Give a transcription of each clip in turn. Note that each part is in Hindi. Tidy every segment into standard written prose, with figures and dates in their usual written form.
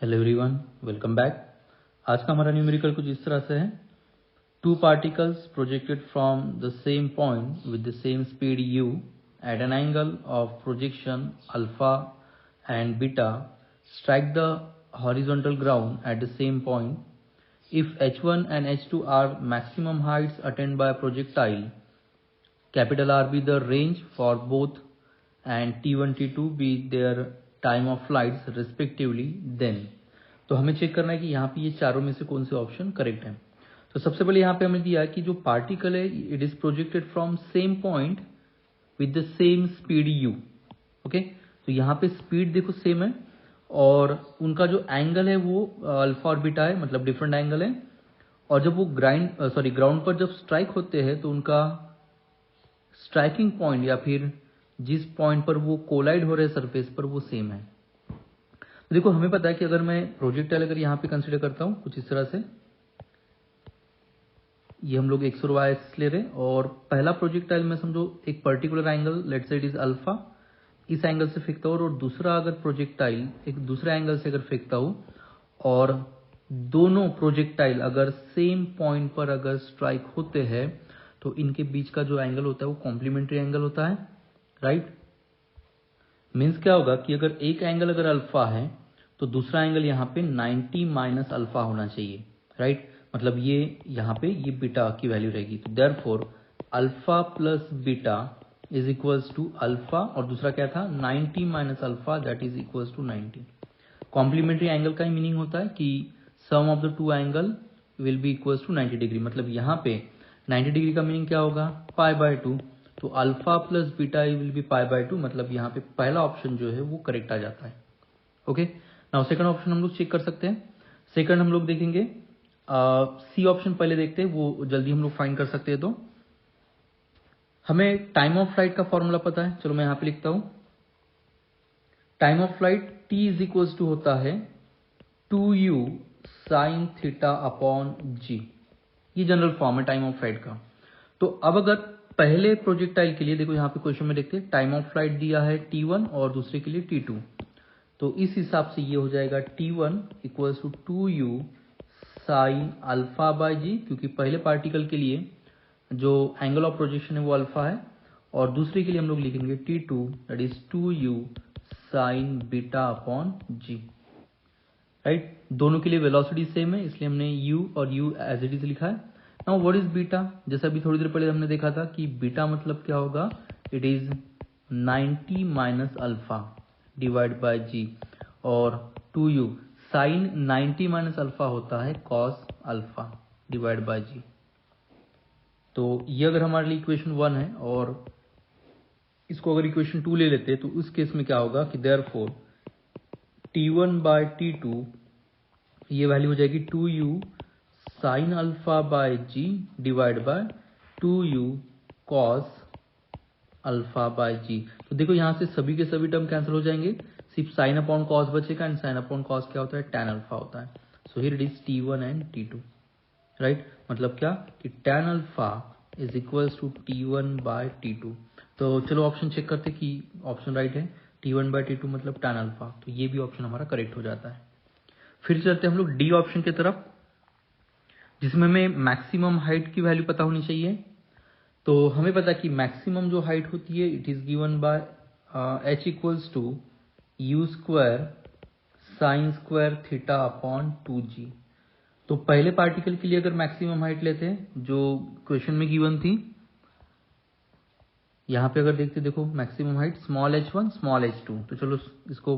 Hello everyone, welcome back. आज का हमारा न्यूमेरिकल कुछ इस तरह से है। Two particles projected from the same point with the same speed u at an angle of projection alpha and beta strike the horizontal ground at the same point. If h1 and h2 are maximum heights attained by a projectile, capital R be the range for both and t1 t2 be their time of flights respectively, then तो हमें चेक करना है कि यहाँ पे ये चारों में से कौन से ऑप्शन करेक्ट है। तो सबसे पहले यहाँ पे हमें दिया है कि जो पार्टिकल है it is projected from same point with the same speed u। Okay, तो यहाँ पे स्पीड देखो सेम है और उनका जो एंगल है वो अल्फा और बीटा है, मतलब डिफरेंट एंगल है। और जब वो ग्राउंड पर जब स्ट्राइक होते हैं तो उनका स्ट्राइकिंग पॉइंट या फिर जिस पॉइंट पर वो कोलाइड हो रहे सरफेस पर वो सेम है। तो देखो हमें पता है कि अगर मैं प्रोजेक्टाइल अगर यहाँ पे कंसीडर करता हूँ कुछ इस तरह से, ये हम लोग एक्स और वाई एक्सिस ले रहे हैं और पहला प्रोजेक्टाइल में समझो एक particular angle let's say it is alpha, इस एंगल से फेंकता हूँ, और दूसरा अगर प्रोजेक्टाइल एक दूसरे एंगल से अगर फेंकता हूँ और दोनों प्रोजेक्टाइल अगर सेम पॉइंट पर अगर स्ट्राइक होते हैं तो इनके बीच का जो एंगल होता है वो कॉम्प्लीमेंट्री एंगल होता है, राइट। मीन्स क्या होगा कि अगर एक एंगल अगर अल्फा है तो दूसरा एंगल यहाँ पे 90 माइनस अल्फा होना चाहिए, राइट। मतलब ये यहाँ पे ये बीटा की वैल्यू रहेगी। तो therefore alpha plus beta is equals to alpha और दूसरा क्या था 90 minus alpha that is equals to 90। Complementary angle का ही मीनिंग होता है कि sum of the two angle will be equals to 90 degree. मतलब यहाँ पे 90 डिग्री का मीनिंग क्या होगा पाई बाय 2। तो alpha plus beta will be pi by 2, मतलब यहाँ पे पहला ऑप्शन जो है वो करेक्ट आ जाता है। ओके, नाउ सेकंड ऑप्शन हम लोग चेक कर सकते हैं। सेकंड हम लोग देखेंगे सी ऑप्शन पहले देखते हैं, वो जल्दी हम लोग फाइंड कर सकते हैं। तो हमें टाइम ऑफ फ्लाइट का फॉर्मूला पता है, चलो मैं यहाँ पे लिखता हूं। Time of flight t is equals to होता है 2u sine theta upon g। ये जनरल फॉर्म है टाइम ऑफ फ्लाइट का। तो अब अगर पहले प्रोजेक्टाइल के लिए देखो यहाँ पे क्वेश्चन में देखते हैं टाइम ऑफ फ्लाइट दिया है t1 और दूसरे के लिए t2, तो इस हिसाब से ये हो जाएगा t1 equals to 2u sine alpha by g, क्योंकि पहले पार्टिकल के लिए जो एंगल ऑफ प्रोजेक्शन है वो अल्फा है, और दूसरे के लिए हम लोग लिखेंगे t2 that is 2u sine beta upon g, right. दोनों के लिए वेलोसिटी सेम है इसलिए हमने u और u एज इट इज लिखा है। नाउ व्हाट इज बीटा, जैसा अभी थोड़ी देर पहले हमने देखा था कि बीटा मतलब क्या होगा, it is 90 minus alpha divide by g, और 2u साइन 90 माइनस अल्फा होता है cos alpha divide by g. तो ये अगर हमारे लिए इक्वेशन 1 है और इसको अगर इक्वेशन 2 ले लेते हैं तो उस केस में क्या होगा कि देयरफॉर t1 बाय t2 ये वैल्यू हो जाएगी 2u sine alpha by g divide by 2u cos alpha by g. तो देखो यहाँ से सभी के सभी टर्म कैंसिल हो जाएंगे, सिर्फ साइन अपॉन कॉस बचेगा, एंड साइन अपॉन कॉस क्या होता है tan अल्फा होता है। So here it is t1 and t2, right. मतलब क्या कि tan alpha is equals to t1 by t2। तो चलो ऑप्शन चेक करते कि ऑप्शन राइट है, t1 बाय t2 मतलब tan अल्फा, तो ये भी ऑप्शन हमारा करेक्ट हो जाता है। फिर चलते हम लोग डी ऑप्शन की तरफ, जिसमें हमें मैक्सिमम हाइट की वैल्यू पता होनी चाहिए। तो हमें पता है कि मैक्सिमम जो हाइट होती है it is given by h equals to u square sine square theta upon 2g। तो पहले पार्टिकल के लिए अगर मैक्सिमम हाइट लेते हैं जो क्वेश्चन में गिवन थी, यहाँ पे अगर देखते देखो maximum height small h1 small h2, तो चलो इसको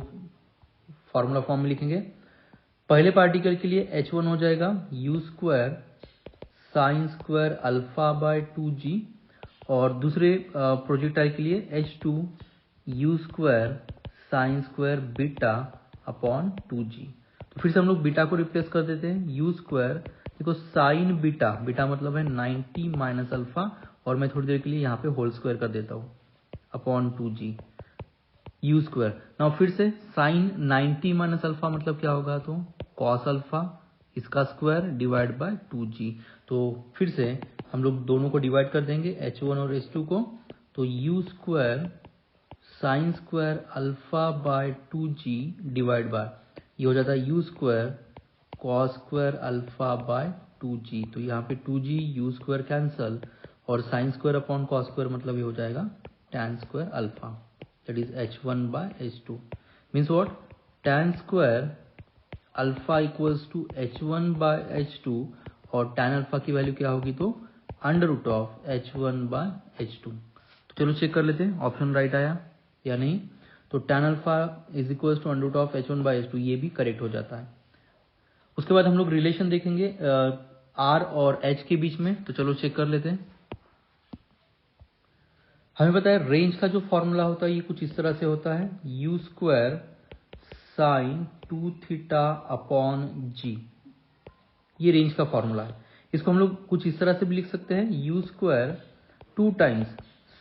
फॉर्मूला फॉर्म में लिखेंगे। पहले पार्टिकल के लिए h1 हो जाएगा you square sine square alpha by 2g, और दूसरे प्रोजेक्टाइल के लिए h2 you square sine square beta upon 2g। तो फिर से हम लोग बीटा को रिप्लेस कर देते हैं, यू स्क्वायर देखो साइन बीटा, बीटा मतलब है 90 माइनस अल्फा, और मैं थोड़ी देर के लिए यहाँ पे होल स्क्वायर कर देता हूँ upon 2g u square. Now फिर से साइन 90 माइनस अल्फा मतलब क्या होगा, तो कॉस अल्फा इसका स्क्वायर डिवाइड बाय 2g। तो फिर से हम लोग दोनों को डिवाइड कर देंगे h1 और h2 को, तो u square sine square alpha by 2g divide by ये हो जाता है u square cos square alpha by 2g। तो यहाँ पे 2g यू स्क्वायर कैंसल और sine square upon cos square मतलब ये हो जाएगा tan square alpha, that is h1 by h2। Means what, tan square alpha equals to h1 by h2 और tan अल्फा की वैल्यू क्या होगी, तो under root of h1 by h2। तो चलो चेक कर लेते हैं ऑप्शन राइट आया या नहीं। तो tan alpha is equals to under root of h1 by h2, ये भी करेक्ट हो जाता है। उसके बाद हम लोग रिलेशन देखेंगे r और h के बीच में। तो चलो चेक कर लेते हैं। हमें पता है रेंज का जो फॉर्मूला होता है ये कुछ इस तरह से होता है, u square sine 2 theta upon g, ये रेंज का फॉर्मूला है। इसको हम लोग कुछ इस तरह से भी लिख सकते हैं, u square 2 times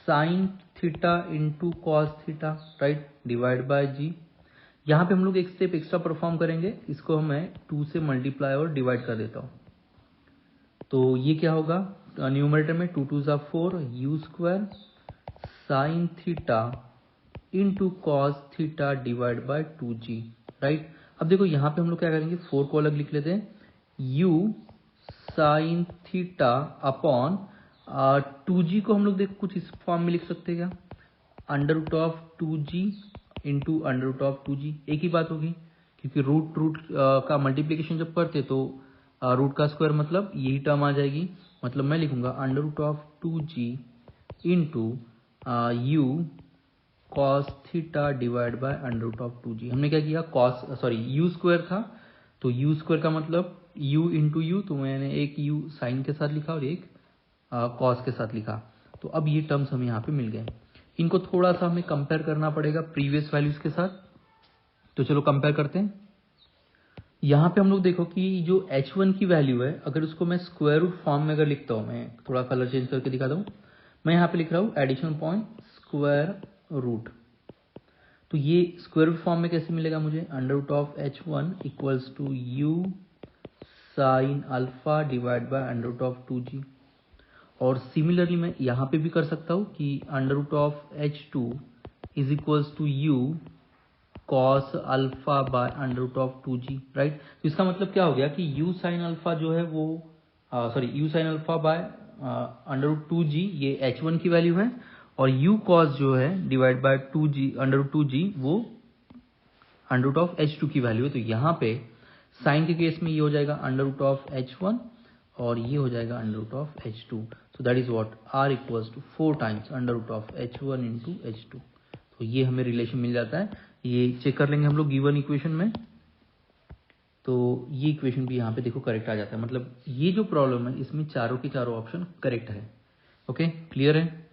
sine theta into cos theta, right, divide by g. यहाँ पे हम लोग एक स्टेप एक्स्ट्रा परफॉर्म करेंगे, इसको मैं 2 से मल्टीप्लाई और डिवाइड कर देता हूँ। तो ये क्या होगा, न्यूमरेटर में 2 2 ज़ा 4 you square sign theta into cos theta divide bye 2g, right. अब देखो यहाँ पे हम लोग क्या करेंगे, 4 को अलग लिख लेते हैं, u sign theta upon 2g को हम लोग देखो कुछ इस फॉर्म में लिख सकते हैं क्या, under root of 2g into under root of 2g, एक ही बात होगी क्योंकि रूट का मल्टीप्लीकेशन जब करते तो रूट का स्क्वायर मतलब यही टर्म आ जाएगी। मतलब मैं लिखूंगा under root of 2g into u cos theta divide by under root of 2g। हमने क्या किया, यू स्क्वायर था तो यू स्क्वायर का मतलब u इंटू यू, तो मैंने एक u साइन के साथ लिखा और एक कॉस के साथ लिखा। तो अब ये टर्म्स हमें यहाँ पे मिल गए। इनको थोड़ा सा हमें कंपेयर करना पड़ेगा प्रीवियस वैल्यूज के साथ। तो चलो कंपेयर करते हैं। यहाँ पे हम लोग देखो कि जो h1 की वैल्यू है, अगर उसको मैं स्क्वायर रूट फॉर्म में अगर लिखता हूँ, मैं थोड़ा कलर चेंज करके दिखाता हूँ। मैं यहाँ पे लिख रहा हूँ एडिशन पॉइंट स्क्वायर रूट। तो ये स्क्वायर रूट फॉर्म में कैसे मिलेगा मुझे, under root of h1 equals to u sine alpha divide by under root of 2g। और सिमिलरली मैं यहाँ पे भी कर सकता हूँ कि under root of h2 is equals to u cos alpha by under root of 2g, right. तो इसका मतलब क्या हो गया कि u साइन अल्फा जो है वो u sine alpha by under root 2g ये h1 की वैल्यू है, और u कॉस जो है divide by 2g under root 2g वो अंडर रूट ऑफ h2 की वैल्यू है। तो यहाँ पे साइन के केस में ये हो जाएगा अंडर रूट ऑफ h1 और ये हो जाएगा under root of h2। So that is what r equals to 4 times under root of h1 into h2। तो ये हमें रिलेशन मिल जाता है। ये चेक कर लेंगे हम लोग गिवन इक्वेशन में। तो ये इक्वेशन भी यहाँ पे देखो करेक्ट आ जाता है। मतलब ये जो प्रॉब्लम है इसमें चारों के चारों ऑप्शन करेक्ट है। ओके, क्लियर है।